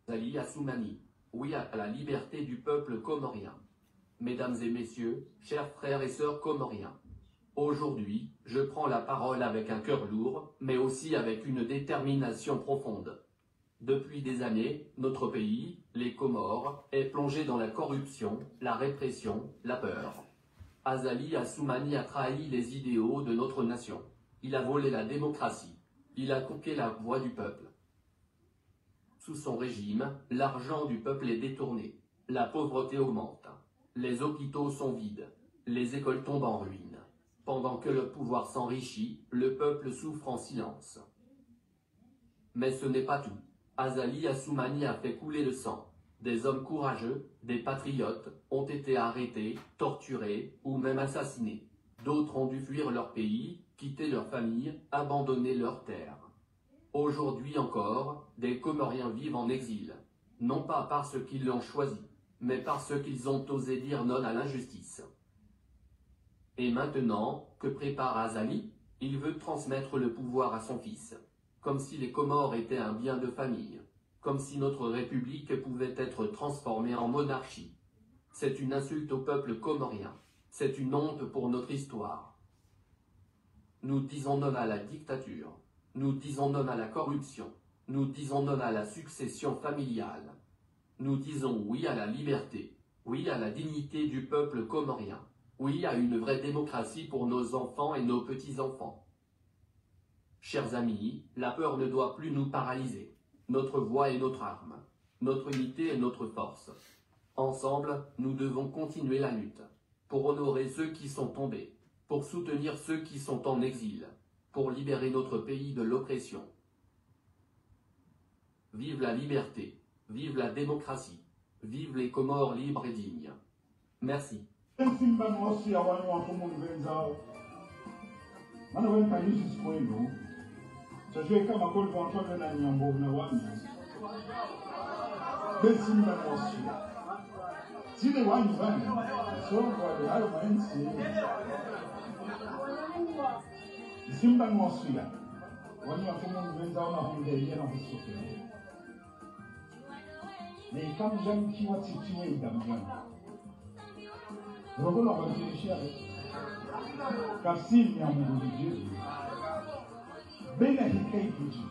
Azali Assoumani, oui à la liberté du peuple comorien. Mesdames et messieurs, chers frères et sœurs comoriens, aujourd'hui, je prends la parole avec un cœur lourd, mais aussi avec une détermination profonde. Depuis des années, notre pays, les Comores, est plongé dans la corruption, la répression, la peur. Azali Assoumani a trahi les idéaux de notre nation. Il a volé la démocratie. Il a coupé la voix du peuple. Sous son régime, l'argent du peuple est détourné. La pauvreté augmente. Les hôpitaux sont vides. Les écoles tombent en ruine. Pendant que le pouvoir s'enrichit, le peuple souffre en silence. Mais ce n'est pas tout. Azali Assoumani a fait couler le sang. Des hommes courageux, des patriotes, ont été arrêtés, torturés ou même assassinés. D'autres ont dû fuir leur pays, quitter leur famille, abandonner leurs terres. Aujourd'hui encore, des Comoriens vivent en exil, non pas parce qu'ils l'ont choisi, mais parce qu'ils ont osé dire non à l'injustice. Et maintenant, que prépare Azali? Il veut transmettre le pouvoir à son fils, comme si les Comores étaient un bien de famille, comme si notre République pouvait être transformée en monarchie. C'est une insulte au peuple comorien, c'est une honte pour notre histoire. Nous disons non à la dictature. Nous disons non à la corruption. Nous disons non à la succession familiale. Nous disons oui à la liberté, oui à la dignité du peuple comorien, oui à une vraie démocratie pour nos enfants et nos petits-enfants. Chers amis, la peur ne doit plus nous paralyser. Notre voix est notre arme. Notre unité est notre force. Ensemble, nous devons continuer la lutte, pour honorer ceux qui sont tombés, pour soutenir ceux qui sont en exil, pour libérer notre pays de l'oppression. Vive la liberté, vive la démocratie, vive les Comores libres et dignes. Merci. Simba Mossia, wani wafumu wenzao na hundelia na husukele. Na ikamu jamu kiwa titiwe idamjani. Rogola wajirisha kasimi ya mungu jiru. Bena hikai kuji.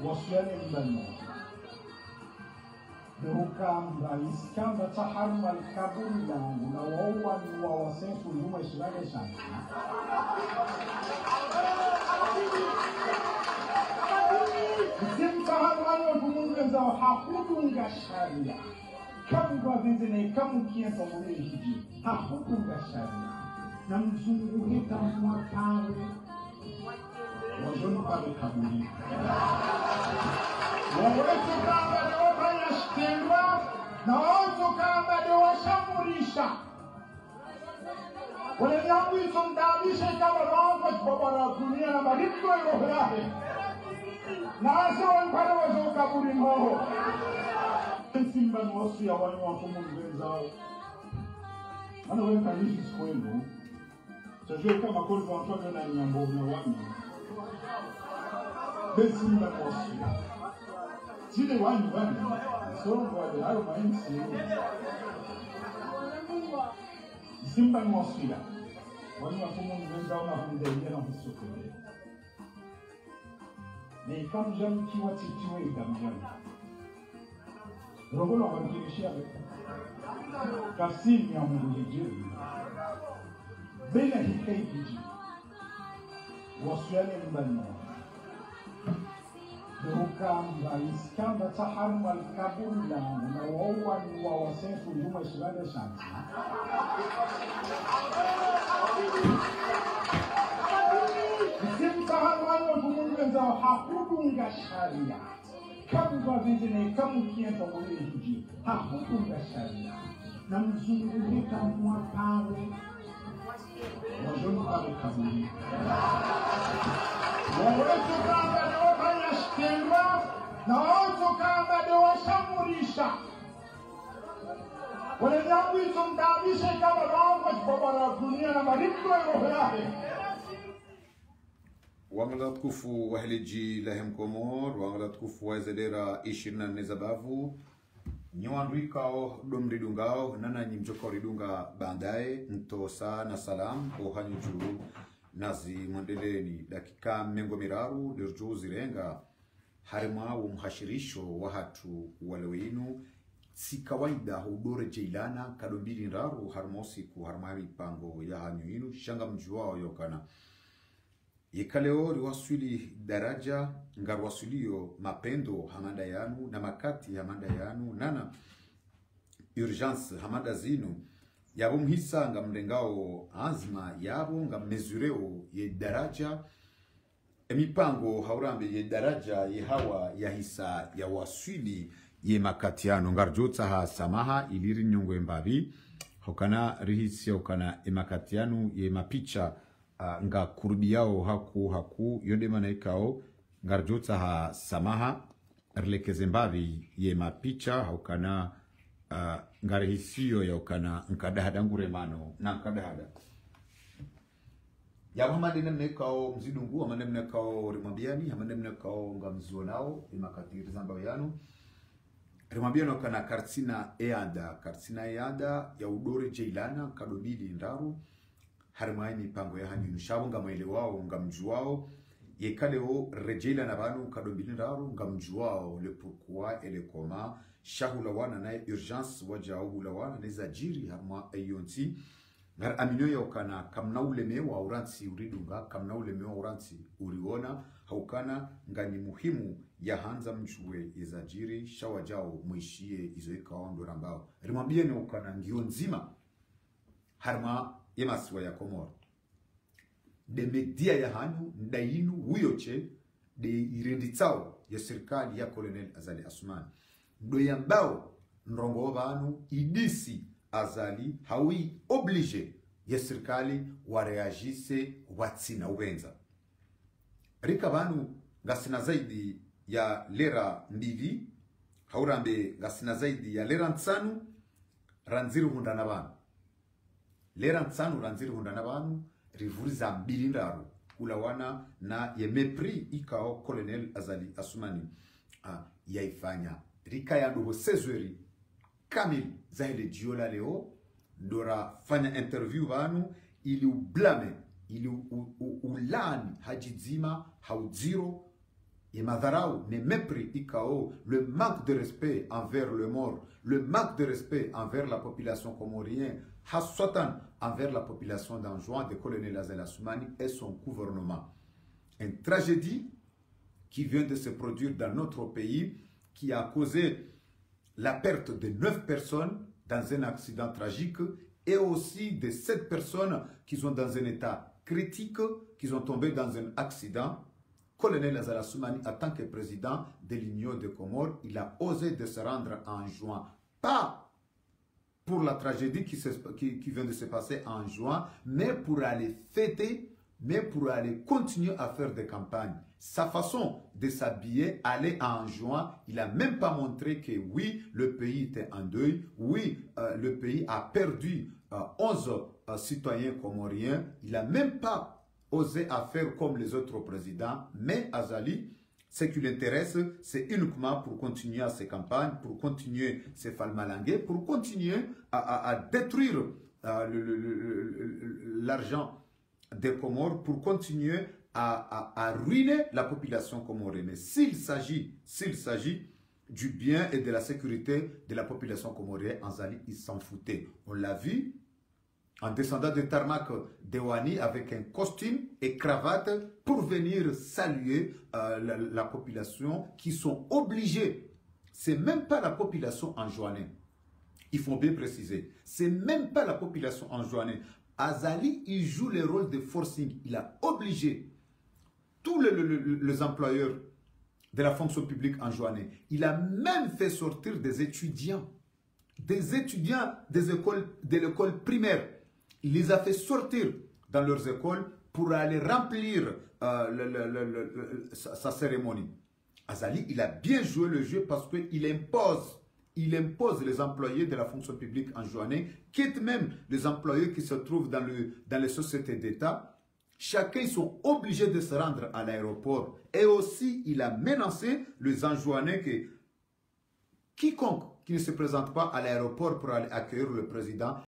Wasuane mbano. Berukamba iskamba taharma al-kaburi langu na wawa ni wawasenfu luma ishirage shanti. Simtaharma kumungenza hakudunga sharia. Kamu kwa vizine kamu kienza mwele hiji. Hakudunga sharia. Na mzungu hita mwatawe. Wajonu pale kaburi. Wawetu kamba na watu kama ndio washamurisha wale yangu isondabisha kama roho kwa dunia na maliko roho yake na asio mpare wazo kaburi roho simba mosi ya wale watu mwenzao anaweka hizi kwenu sio kama kwa watu na nyambo na wani simba mosi Sile wani so wale hayo mainsi Simba Mossia wani wafumu wenzao na hundelia na husukele na ikamu jamu kiwa titiwe idamjani Rogola wajirisha kasimi ya mungu jiru Bena hikai kuji Wasuane mbano Berukamba iskamba taharma al-kaburi langu na wawa ni wawasenfu luma ishirage shanti. Simtaharma kumungenza hakudunga sharia. Kamu kwa vizine kamu kienza mwele hiji. Hakudunga sharia. Na mzungu hita mwatawe. Wajonu pale kaburi. Wawetu kamba na watu kama ndio washamurisha wale yangu isondabisha kama roho kwa dunia na maliko roho yake wangala tukufu waheleji lahem komor wangala tukufu wazedera 24 zabavu nywanduikao domridungao nana nyimjoko ridunga bandaye ntosa na salam ohanyujuru nazi mondeleni dakika mengo miraru dirju zirenga harima wa mhashirisho wa hatu walewinu si kawaida hudore jeilana kadombili nraru harmosi ku harmari pango ya hanyuinu shanga mjuwao yokana yekaleo riwasuli daraja ngarwasulio mapendo hamada yanu na makati hamada yanu nana urgence hamada zinu yabo mhisa nga mrengao azma yabo nga mezureo ye daraja emipango haurambe ye daraja ye hawa ya hisa ya wasuli ye makatiano ngarjota ha samaha iliri nyongwe mbavi hokana rihisi hokana emakatiano ye mapicha nga kurudiao haku yonde manaikao ngarjota ha samaha rlekeze mbavi ye mapicha hokana ngarihisiyo ya hokana nkadahada nguremano na nkadahada ya hamade mnekao mzidungu hamade mnekao rimambiani hamade mnekao ngamzonao imakatiri zamba yanu rimambiano kana kartsina eada ya udore jeilana kadobidi ndaru harimaini pango ya hanyu nshabo ngamwelewao ngamjuwao yekaleo rejela na banu kadobidi ndaru ngamjuwao le pourquoi et le comment shahula wana na urgence wajao hula wana neza jiri harma ayonti ngar aminyo yokana kamna ulemewa uransi uridunga kamna ulemewa uransi uriona haukana ngani muhimu ya hanza mchue izajiri shawajao mwishie izoeka ondo ambao rimwambie ni ukana ngio nzima harma yemaswa ya Komoro de media ya hanyu ndainu huyoche de irenditao ya serikali ya Colonel Azali Assoumani ndo yambao nrongo banu idisi Azali hawi oblige ya serikali wareagise watsina ubenza rika banu ngasina zaidi ya lera mbili haurambe ngasina zaidi ya lera nsanu ranziru hundana banu lera nsanu ranziru hundana banu rivuriza mbili ndaru ulawana na ye mepri ikao Colonel Azali Assoumani yaifanya rika ya nduho sezweri kamil zaidi jiola leo ndora fanya interview banu ili ublame ili ulani hajizima hauziro et madharau ne mépris ikao le manque de respect envers le mort le manque de respect envers la population comorienne hassotan envers la population d'Anjouan de Colonel Azali Assoumani et son gouvernement. Une tragédie qui vient de se produire dans notre pays qui a causé la perte de 9 personnes dans un accident tragique et aussi de 7 personnes qui sont dans un état critique, qui sont tombées dans un accident. Colonel Azali Assoumani, en tant que président de l'Union des Comores, il a osé de se rendre en juin. Pas pour la tragédie qui vient de se passer en juin, mais pour aller fêter, mais pour aller continuer à faire des campagnes. Sa façon de s'habiller, aller en juin, il n'a même pas montré que oui, le pays était en deuil, oui, le pays a perdu 11 citoyens comoriens, il n'a même pas osé à faire comme les autres présidents, mais Azali, ce qui l'intéresse, c'est uniquement pour continuer à ses campagnes, pour continuer ses falmalangues, pour continuer à détruire l'argent des Comores, pour continuer à ruiner la population comorienne. S'il s'agit du bien et de la sécurité de la population comorienne, Azali, il s'en foutait. On l'a vu en descendant de tarmac d'Ewani avec un costume et cravate pour venir saluer la population qui sont obligés. C'est même pas la population anjouanaise. Il faut bien préciser. C'est même pas la population anjouanaise. Azali, il joue le rôle de forcing. Il a obligé tous les employeurs de la fonction publique anjouanaise. Il a même fait sortir des étudiants des écoles, de l'école primaire. Il les a fait sortir dans leurs écoles pour aller remplir sa cérémonie. Azali, il a bien joué le jeu parce qu'il impose les employés de la fonction publique anjouanaise, quitte même les employés qui se trouvent dans les sociétés d'État, Chacun, ils sont obligés de se rendre à l'aéroport. Et aussi, il a menacé les Anjouanais que quiconque qui ne se présente pas à l'aéroport pour aller accueillir le président